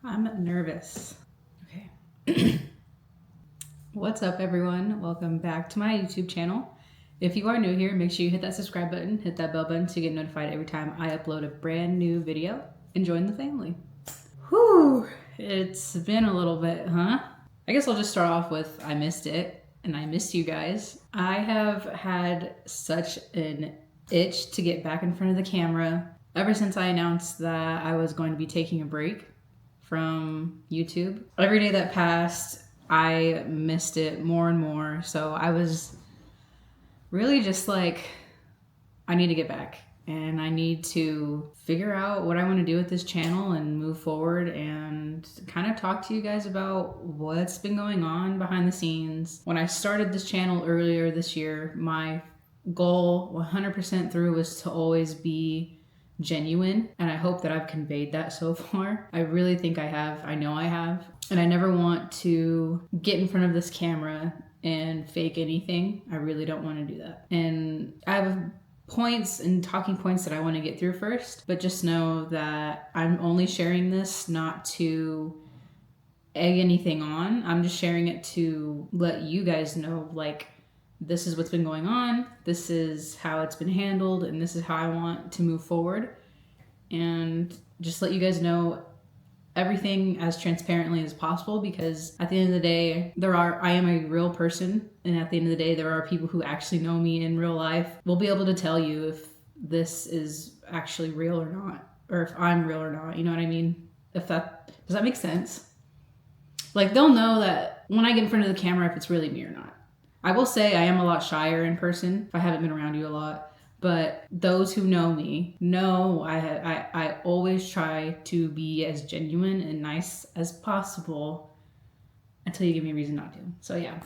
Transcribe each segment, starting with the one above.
I'm nervous. Okay. What's up, everyone? Welcome back to my YouTube channel. If you are new here, make sure you hit that subscribe button, hit that bell button to get notified every time I upload a brand new video, and join the family. Whew, it's been a little bit, huh? I guess I'll just start off with I missed it, and I missed you guys. I have had such an itch to get back in front of the camera ever since I announced that I was going to be taking a break from YouTube. Every day that passed, I missed it more and more. So I was really just like, I need to get back and I need to figure out what I want to do with this channel and move forward and kind of talk to you guys about what's been going on behind the scenes. When I started this channel earlier this year, my goal 100% through was to always be genuine, and I hope that I've conveyed that so far. I really think I have. I know I have. And I never want to get in front of this camera and fake anything. I really don't want to do that. And I have points and talking points that I want to get through first, but just know that I'm only sharing this not to egg anything on. I'm just sharing it to let you guys know, like, this is what's been going on, this is how it's been handled, and this is how I want to move forward. And just let you guys know everything as transparently as possible, because at the end of the day, I am a real person, and at the end of the day, there are people who actually know me in real life. We'll be able to tell you if this is actually real or not, or if I'm real or not, you know what I mean? Does that make sense? Like, they'll know that when I get in front of the camera if it's really me or not. I will say I am a lot shyer in person if I haven't been around you a lot, but those who know me know I always try to be as genuine and nice as possible until you give me a reason not to. So yeah,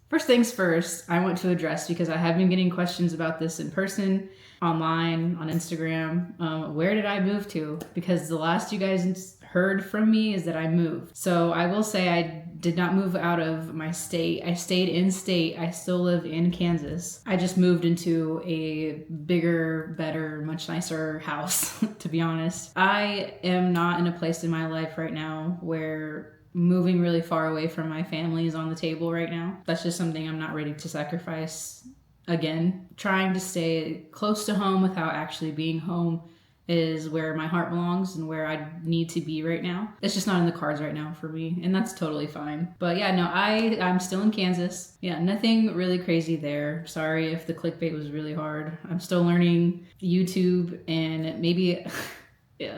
first things first, I want to address, because I have been getting questions about this in person, online, on Instagram. Where did I move to? Because the last you guys heard from me is that I moved. So I will say I did not move out of my state. I stayed in state. I still live in Kansas. I just moved into a bigger, better, much nicer house, to be honest. I am not in a place in my life right now where moving really far away from my family is on the table right now. That's just something I'm not ready to sacrifice again. Trying to stay close to home without actually being home is where my heart belongs and where I need to be right now. It's just not in the cards right now for me, and that's totally fine. But yeah, no, I'm still in Kansas. Yeah, nothing really crazy there. Sorry if the clickbait was really hard. I'm still learning YouTube, and maybe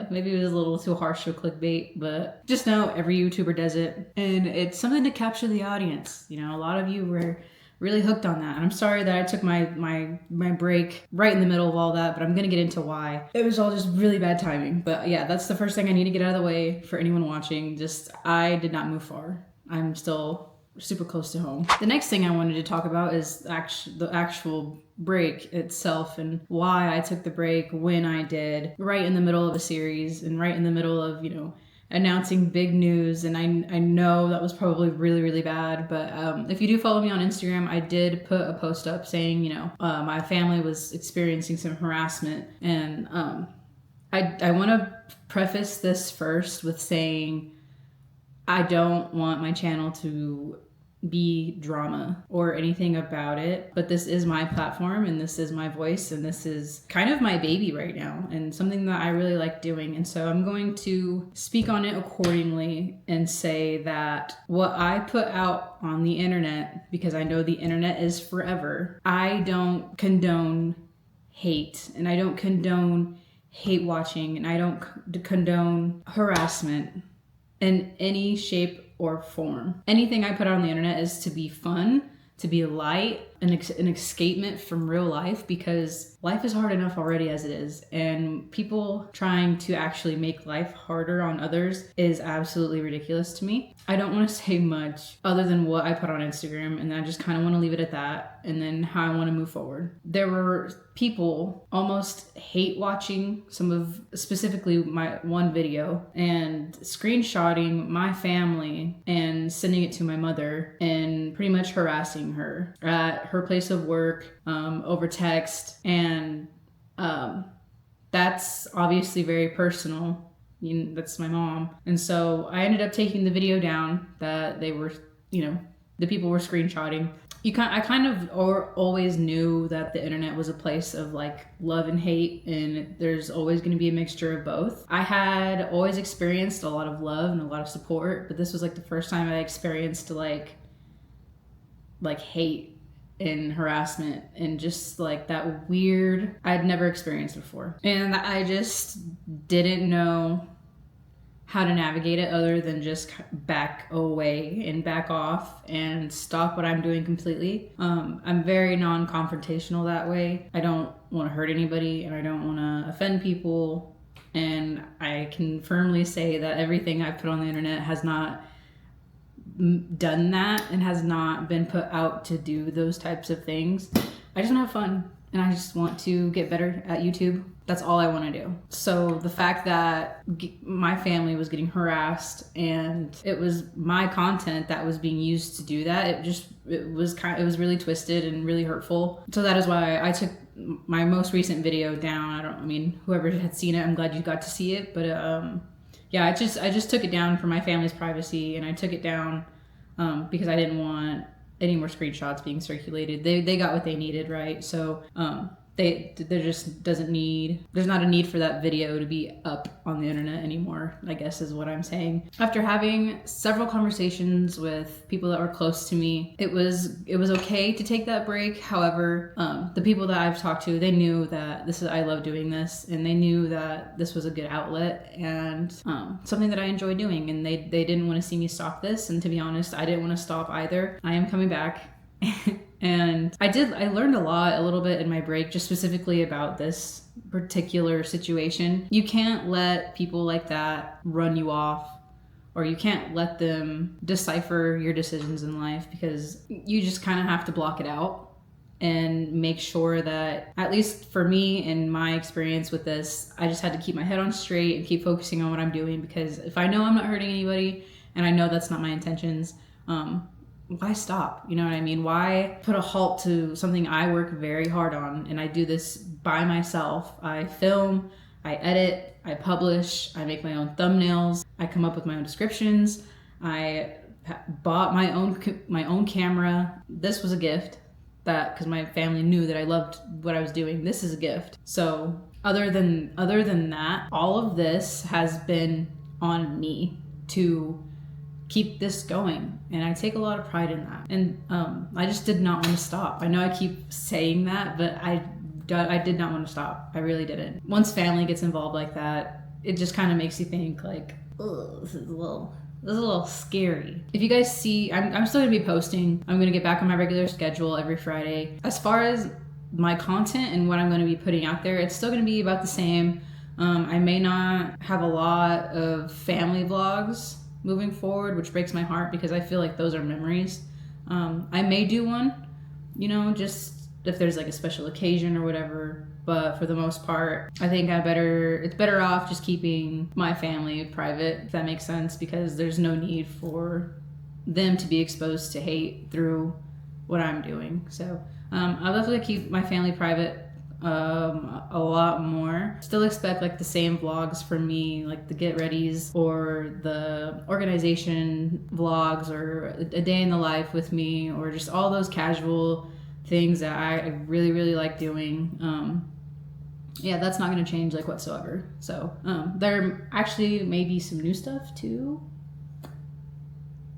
maybe it was a little too harsh to a clickbait, but just know every YouTuber does it, and it's something to capture the audience. You know, a lot of you were really hooked on that. And I'm sorry that I took my break right in the middle of all that, but I'm gonna get into why. It was all just really bad timing. But yeah, that's the first thing I need to get out of the way for anyone watching. Just, I did not move far. I'm still super close to home. The next thing I wanted to talk about is the actual break itself, and why I took the break when I did, right in the middle of a series and right in the middle of, you know, announcing big news. And I know that was probably really, really bad, but if you do follow me on Instagram, I did put a post up saying, you know, my family was experiencing some harassment. And I want to preface this first with saying I don't want my channel to be drama or anything about it, but this is my platform and this is my voice and this is kind of my baby right now and something that I really like doing. And so I'm going to speak on it accordingly and say that what I put out on the internet, because I know the internet is forever, I don't condone hate, and I don't condone hate watching, and I don't condone harassment in any shape or form. Anything I put out on the internet is to be fun, to be light, an escapement from real life, because life is hard enough already as it is, and people trying to actually make life harder on others is absolutely ridiculous to me. I don't want to say much other than what I put on Instagram, and I just kind of want to leave it at that, and then how I want to move forward. There were people almost hate watching some of, specifically my one video, and screenshotting my family and sending it to my mother and pretty much harassing her at her place of work over text. And that's obviously very personal That's my mom. And so I ended up taking the video down that they were, the people were screenshotting. I kind of always knew that the internet was a place of like love and hate, and there's always going to be a mixture of both. I had always experienced a lot of love and a lot of support, but this was like the first time I experienced like hate and harassment and just like that weird, I'd never experienced before. And I just didn't know how to navigate it other than just back away and back off and stop what I'm doing completely. I'm very non-confrontational that way. I don't want to hurt anybody and I don't want to offend people. And I can firmly say that everything I've put on the internet has not done that and has not been put out to do those types of things. I just want to have fun and I just want to get better at YouTube. That's all I want to do. So the fact that my family was getting harassed and it was my content that was being used to do that, it was really twisted and really hurtful. So that is why I took my most recent video down. Whoever had seen it, I'm glad you got to see it. But yeah, I just took it down for my family's privacy, and I took it down because I didn't want any more screenshots being circulated. They got what they needed, right? So there's not a need for that video to be up on the internet anymore, I guess is what I'm saying. After having several conversations with people that were close to me, it was okay to take that break. However, the people that I've talked to, they knew that I love doing this, and they knew that this was a good outlet and something that I enjoy doing, and they didn't want to see me stop this. And to be honest, I didn't want to stop either. I am coming back. And I learned a little bit in my break, just specifically about this particular situation. You can't let people like that run you off, or you can't let them decipher your decisions in life, because you just kind of have to block it out and make sure that, at least for me and my experience with this, I just had to keep my head on straight and keep focusing on what I'm doing, because if I know I'm not hurting anybody and I know that's not my intentions, why stop? You know what I mean? Why put a halt to something I work very hard on? And I do this by myself. I film, I edit, I publish, I make my own thumbnails, I come up with my own descriptions. I bought my own camera. This was a gift, because my family knew that I loved what I was doing. This is a gift. So other than that, all of this has been on me to keep this going, and I take a lot of pride in that. And I just did not want to stop. I know I keep saying that, but I did not want to stop. I really didn't. Once family gets involved like that, it just kind of makes you think like, oh, this is a little scary. If you guys see, I'm still gonna be posting. I'm gonna get back on my regular schedule every Friday. As far as my content and what I'm gonna be putting out there, it's still gonna be about the same. I may not have a lot of family vlogs moving forward, which breaks my heart, because I feel like those are memories. I may do one, just if there's like a special occasion or whatever, but for the most part, I think it's better off just keeping my family private, if that makes sense, because there's no need for them to be exposed to hate through what I'm doing. So I'll definitely keep my family private a lot more. Still expect like the same vlogs from me, like the get readies or the organization vlogs or a day in the life with me, or just all those casual things that I really, really like doing. Yeah, that's not going to change like whatsoever. So there actually may be some new stuff too.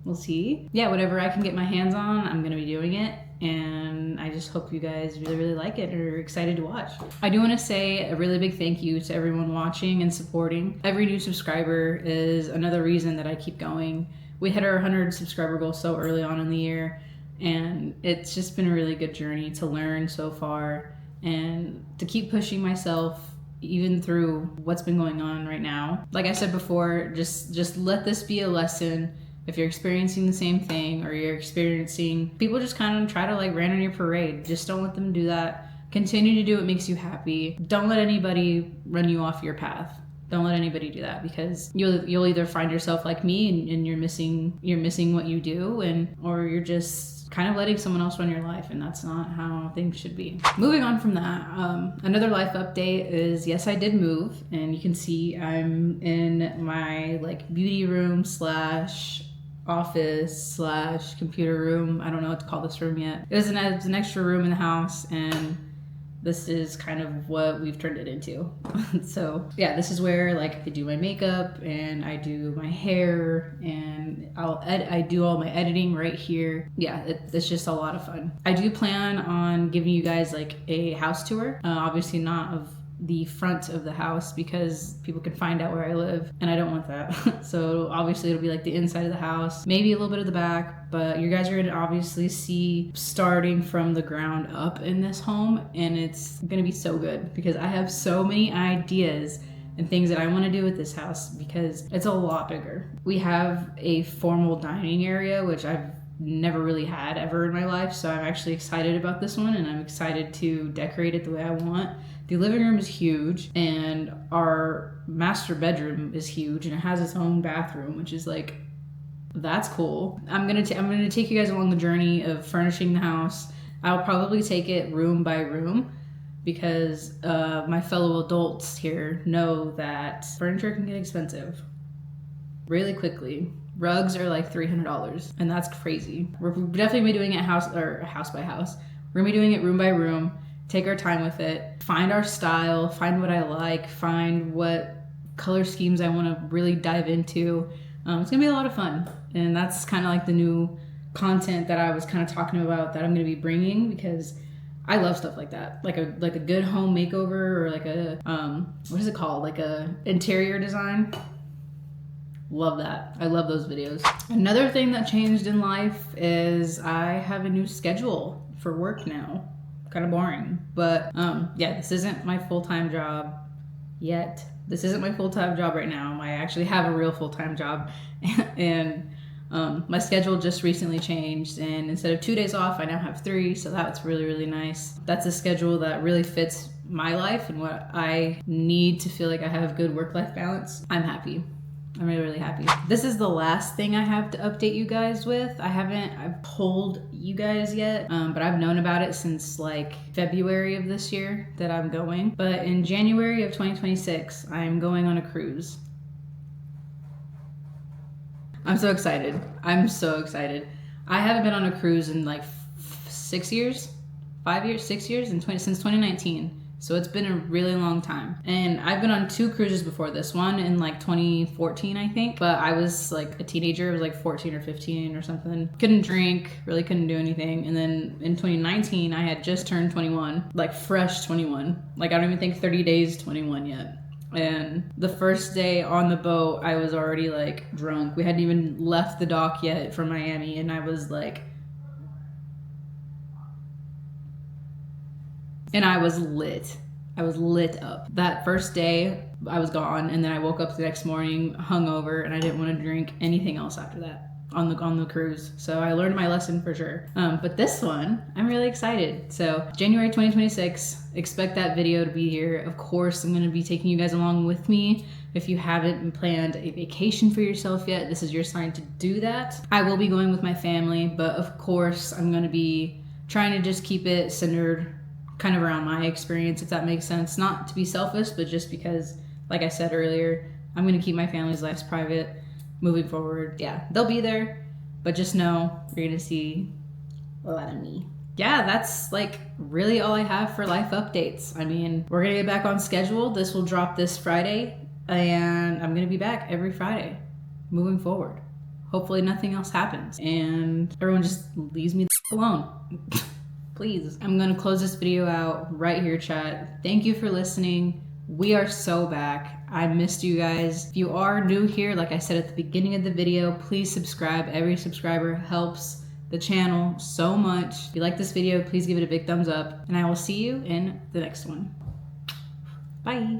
We'll see. Yeah, whatever I can get my hands on, I'm going to be doing it. And I just hope you guys really, really like it and are excited to watch. I do want to say a really big thank you to everyone watching and supporting. Every new subscriber is another reason that I keep going. We hit our 100 subscriber goal so early on in the year, and it's just been a really good journey to learn so far and to keep pushing myself even through what's been going on right now. Like I said before, just let this be a lesson. If you're experiencing the same thing, or you're experiencing people just kind of try to like rain on your parade, just don't let them do that. Continue to do what makes you happy. Don't let anybody run you off your path. Don't let anybody do that, because you'll either find yourself like me and you're missing what you do, or you're just kind of letting someone else run your life, and that's not how things should be. Moving on from that, another life update is, yes, I did move, and you can see I'm in my like beauty room slash office slash computer room. I don't know what to call this room yet. It was an extra room in the house, and this is kind of what we've turned it into. So yeah, this is where like I do my makeup and I do my hair, and I do all my editing right here. Yeah, it's just a lot of fun. I do plan on giving you guys like a house tour. Obviously not of the front of the house because people can find out where I live, and I don't want that. So obviously it'll be like the inside of the house, maybe a little bit of the back, but you guys are gonna obviously see starting from the ground up in this home, and it's gonna be so good because I have so many ideas and things that I want to do with this house because it's a lot bigger. We have a formal dining area, which I've never really had ever in my life, so I'm actually excited about this one, and I'm excited to decorate it the way I want. The living room is huge, and our master bedroom is huge, and it has its own bathroom, which is like, that's cool. I'm gonna take you guys along the journey of furnishing the house. I'll probably take it room by room because my fellow adults here know that furniture can get expensive really quickly. Rugs are like $300, and that's crazy. We're definitely be doing it house by house. We're gonna be doing it room by room. Take our time with it, find our style, find what I like, find what color schemes I want to really dive into. It's gonna be a lot of fun, and that's kind of like the new content that I was kind of talking about that I'm gonna be bringing, because I love stuff like that, like a good home makeover, or like a what is it called, like a interior design. Love that. I love those videos. Another thing that changed in life is I have a new schedule for work now. Kind of boring, but yeah, this isn't my full-time job yet. This isn't my full-time job right now. I actually have a real full-time job, and my schedule just recently changed, and instead of 2 days off, I now have 3, so that's really, really nice. That's a schedule that really fits my life and what I need to feel like I have good work-life balance. I'm happy. I'm really, really happy. This is the last thing I have to update you guys with. I've told you guys yet, but I've known about it since like February of this year that I'm going. But in January of 2026, I'm going on a cruise. I'm so excited. I'm so excited. I haven't been on a cruise in like 6 years, 5 years, 6 years, since 2019. So it's been a really long time. And I've been on 2 cruises before this one in like 2014, I think. But I was like a teenager. I was like 14 or 15 or something. Couldn't drink, really couldn't do anything. And then in 2019, I had just turned 21, like fresh 21. Like I don't even think 30 days 21 yet. And the first day on the boat, I was already like drunk. We hadn't even left the dock yet from Miami. And I was like, and I was lit. I was lit up. That first day, I was gone, and then I woke up the next morning hungover, and I didn't want to drink anything else after that on the cruise. So I learned my lesson for sure. But this one, I'm really excited. So January 2026, expect that video to be here. Of course, I'm going to be taking you guys along with me. If you haven't planned a vacation for yourself yet, this is your sign to do that. I will be going with my family, but of course, I'm going to be trying to just keep it centered kind of around my experience, if that makes sense. Not to be selfish, but just because, like I said earlier, I'm going to keep my family's lives private moving forward. Yeah, they'll be there, but just know you're going to see a lot of me. Yeah, that's like really all I have for life updates. I mean, we're going to get back on schedule. This will drop this Friday, and I'm going to be back every Friday moving forward. Hopefully nothing else happens, and everyone just leaves me alone. Please. I'm going to close this video out right here, chat. Thank you for listening. We are so back. I missed you guys. If you are new here, like I said at the beginning of the video, please subscribe. Every subscriber helps the channel so much. If you like this video, please give it a big thumbs up, and I will see you in the next one. Bye.